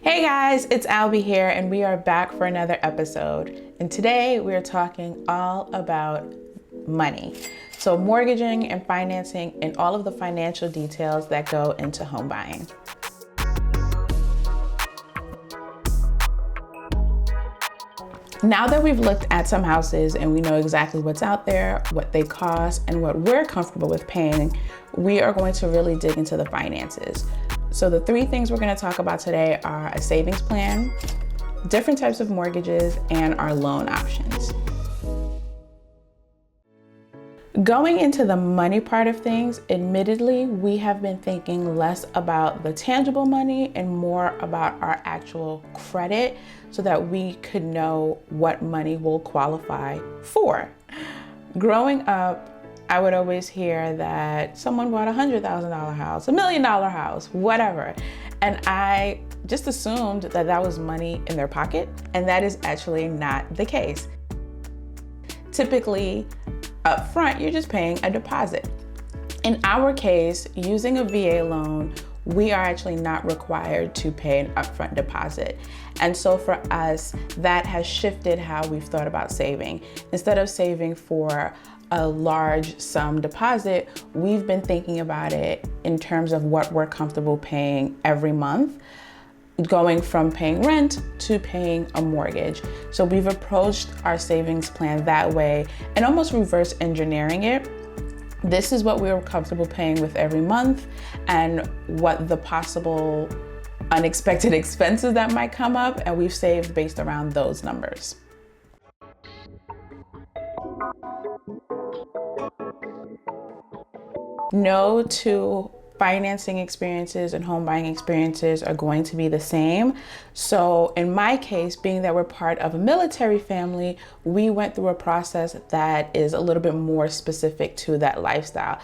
Hey guys, it's Albie here, and we are back for another episode. And today we are talking all about money. So mortgaging and financing and all of the financial details that go into home buying. Now that we've looked at some houses and we know exactly what's out there, what they cost, and what we're comfortable with paying, we are going to really dig into the finances. So the three things we're going to talk about today are a savings plan, different types of mortgages, and our loan options. Going into the money part of things, admittedly, we have been thinking less about the tangible money and more about our actual credit so that we could know what money will qualify for. Growing up, I would always hear that someone bought a $100,000 house, $1 million house, whatever. And I just assumed that that was money in their pocket, and that is actually not the case. Typically, up front, you're just paying a deposit. In our case, using a VA loan, we are actually not required to pay an upfront deposit. And so for us, that has shifted how we've thought about saving. Instead of saving for a large sum deposit, we've been thinking about it in terms of what we're comfortable paying every month, going from paying rent to paying a mortgage. So we've approached our savings plan that way and almost reverse engineering it. This is what we're comfortable paying with every month and what the possible unexpected expenses that might come up, and we've saved based around those numbers. No two financing experiences and home buying experiences are going to be the same. So in my case, being that we're part of a military family, we went through a process that is a little bit more specific to that lifestyle.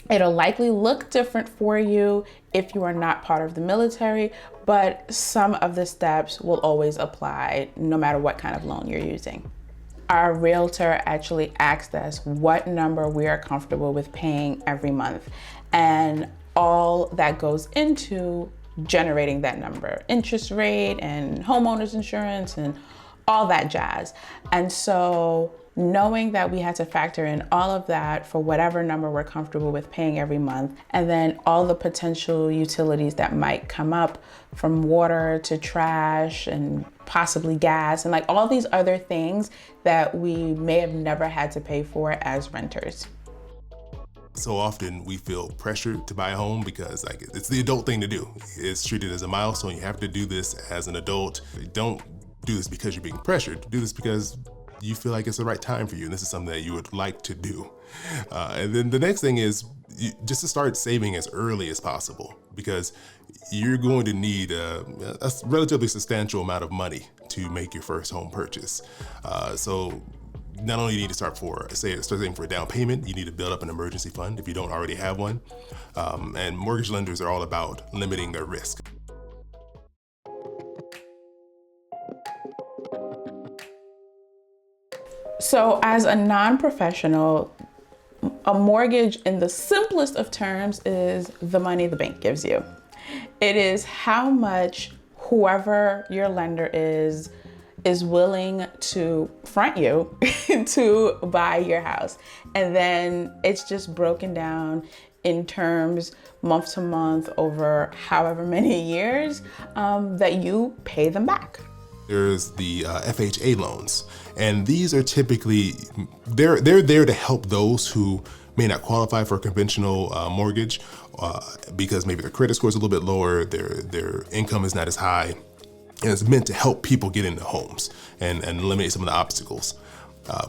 It'll likely look different for you if you are not part of the military, but some of the steps will always apply no matter what kind of loan you're using. Our realtor actually asked us what number we are comfortable with paying every month, and all that goes into generating that number, interest rate and homeowners insurance and all that jazz. And so knowing that we had to factor in all of that for whatever number we're comfortable with paying every month, and then all the potential utilities that might come up, from water to trash and possibly gas and like all these other things that we may have never had to pay for as renters. So often we feel pressured to buy a home because it's the adult thing to do. It's treated as a milestone. You have to do this as an adult. Don't do this because you're being pressured. Do this because you feel like it's the right time for you and this is something that you would like to do. And then the next thing is just to start saving as early as possible, because you're going to need a relatively substantial amount of money to make your first home purchase. So not only do you need to start saving for a down payment, you need to build up an emergency fund if you don't already have one. And mortgage lenders are all about limiting their risk. So as a non-professional, a mortgage in the simplest of terms is the money the bank gives you. It is how much whoever your lender is willing to front you to buy your house. And then it's just broken down in terms month to month over however many years that you pay them back. There's the FHA loans, and these are typically, they're there to help those who may not qualify for a conventional mortgage because maybe their credit score is a little bit lower, their income is not as high. And it's meant to help people get into homes and eliminate some of the obstacles.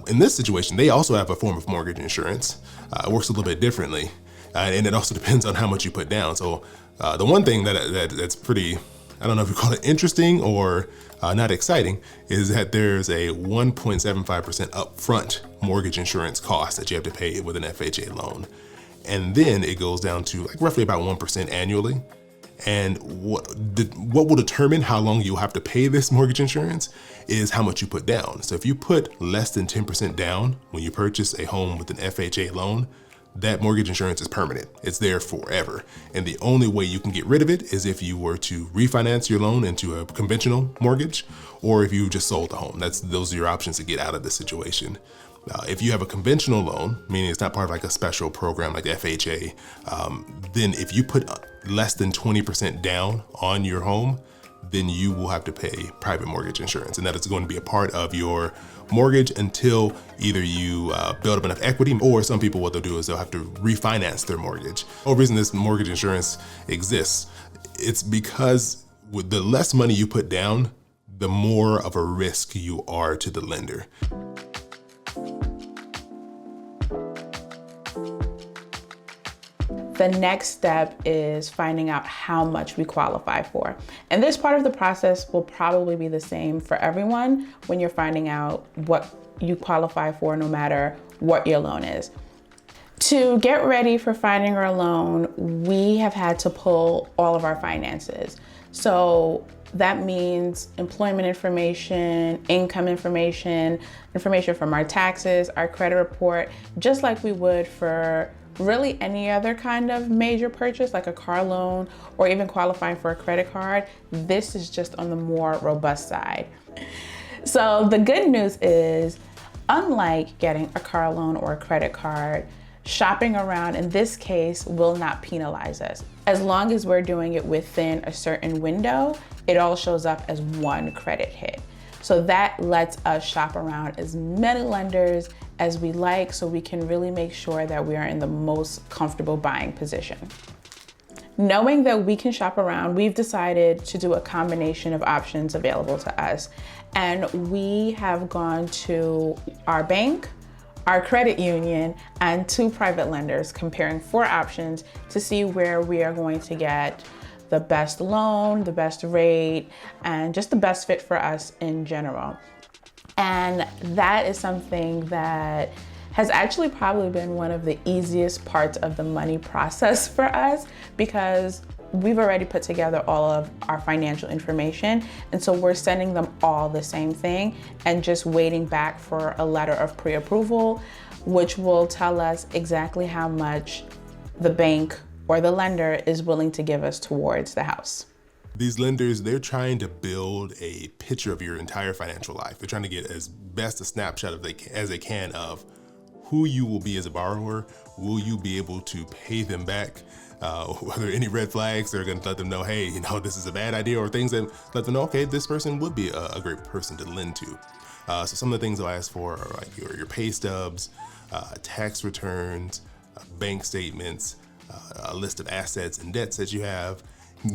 In this situation, they also have a form of mortgage insurance. It works a little bit differently, and it also depends on how much you put down. So the one thing that's pretty, I don't know if you call it interesting or not exciting, is that there's a 1.75% upfront mortgage insurance cost that you have to pay with an FHA loan. And then it goes down to roughly about 1% annually. And what will determine how long you'll have to pay this mortgage insurance is how much you put down. So if you put less than 10% down when you purchase a home with an FHA loan, that mortgage insurance is permanent. It's there forever. And the only way you can get rid of it is if you were to refinance your loan into a conventional mortgage, or if you just sold the home. Those are your options to get out of the situation. If you have a conventional loan, meaning it's not part of like a special program like FHA, then if you put less than 20% down on your home, then you will have to pay private mortgage insurance. And that is going to be a part of your mortgage until either you build up enough equity, or some people, what they'll do is they'll have to refinance their mortgage. The whole reason this mortgage insurance exists, it's because with the less money you put down, the more of a risk you are to the lender. The next step is finding out how much we qualify for. And this part of the process will probably be the same for everyone when you're finding out what you qualify for, no matter what your loan is. To get ready for finding our loan, we have had to pull all of our finances. So that means employment information, income information, information from our taxes, our credit report, just like we would for really any other kind of major purchase like a car loan or even qualifying for a credit card. This is just on the more robust side. So the good news is, unlike getting a car loan or a credit card, shopping around in this case will not penalize us. As long as we're doing it within a certain window, it all shows up as one credit hit. So that lets us shop around as many lenders as we like, so we can really make sure that we are in the most comfortable buying position. Knowing that we can shop around, we've decided to do a combination of options available to us. And we have gone to our bank, our credit union, and 2 private lenders, comparing 4 options to see where we are going to get the best loan, the best rate, and just the best fit for us in general. And that is something that has actually probably been one of the easiest parts of the money process for us, because we've already put together all of our financial information. And so we're sending them all the same thing and just waiting back for a letter of pre-approval, which will tell us exactly how much the bank or the lender is willing to give us towards the house. These lenders, they're trying to build a picture of your entire financial life. They're trying to get as best a snapshot as they can of who you will be as a borrower. Will you be able to pay them back? Are there any red flags that are going to let them know, hey, this is a bad idea, or things that let them know, okay, this person would be a great person to lend to. So some of the things I'll ask for are like your pay stubs, tax returns, bank statements, a list of assets and debts that you have.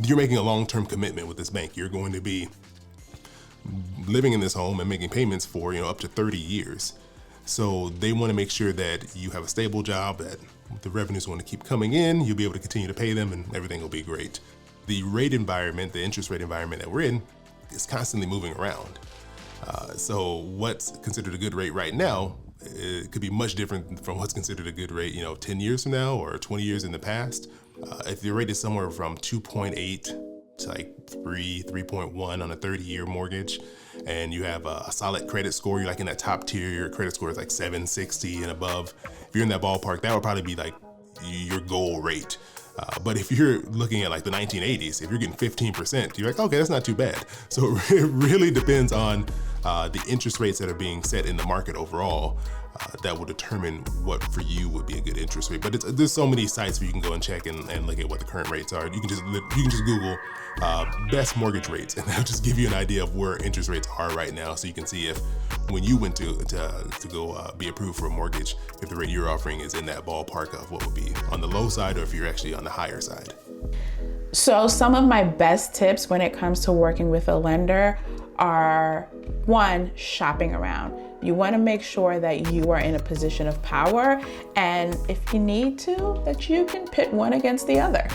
You're making a long-term commitment with this bank. You're going to be living in this home and making payments for up to 30 years. So they want to make sure that you have a stable job, that the revenue is going to keep coming in, you'll be able to continue to pay them, and everything will be great. The rate environment, the interest rate environment that we're in, is constantly moving around. So what's considered a good rate right now, it could be much different from what's considered a good rate 10 years from now or 20 years in the past. If your rate is somewhere from 2.8 to like 3.1 on a 30-year mortgage, and you have a solid credit score, you're like in that top tier, your credit score is like 760 and above. If you're in that ballpark, that would probably be like your goal rate. But if you're looking at like the 1980s, if you're getting 15%, you're like, okay, that's not too bad. So it really depends on the interest rates that are being set in the market overall. That will determine what for you would be a good interest rate. But there's so many sites where you can go and check and look at what the current rates are. You can just Google best mortgage rates, and that'll just give you an idea of where interest rates are right now, so you can see if when you went to go be approved for a mortgage, if the rate you're offering is in that ballpark of what would be on the low side, or if you're actually on the higher side. So some of my best tips when it comes to working with a lender are, 1, shopping around. You want to make sure that you are in a position of power, and if you need to, that you can pit one against the other.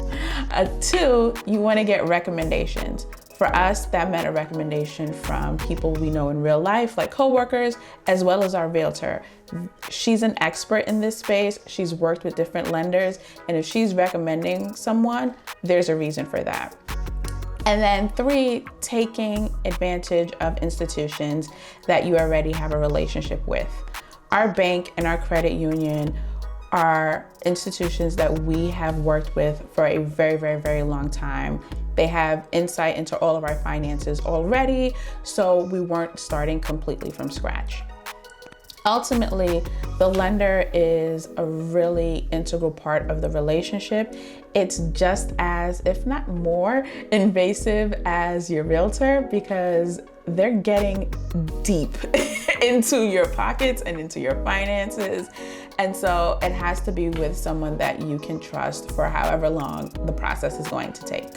2, you want to get recommendations. For us, that meant a recommendation from people we know in real life, like coworkers, as well as our realtor. She's an expert in this space. She's worked with different lenders, and if she's recommending someone, there's a reason for that. And then 3, taking advantage of institutions that you already have a relationship with. Our bank and our credit union are institutions that we have worked with for a very, very, very long time. They have insight into all of our finances already, so we weren't starting completely from scratch. Ultimately, the lender is a really integral part of the relationship. It's just as, if not more, invasive as your realtor, because they're getting deep into your pockets and into your finances. And so it has to be with someone that you can trust for however long the process is going to take.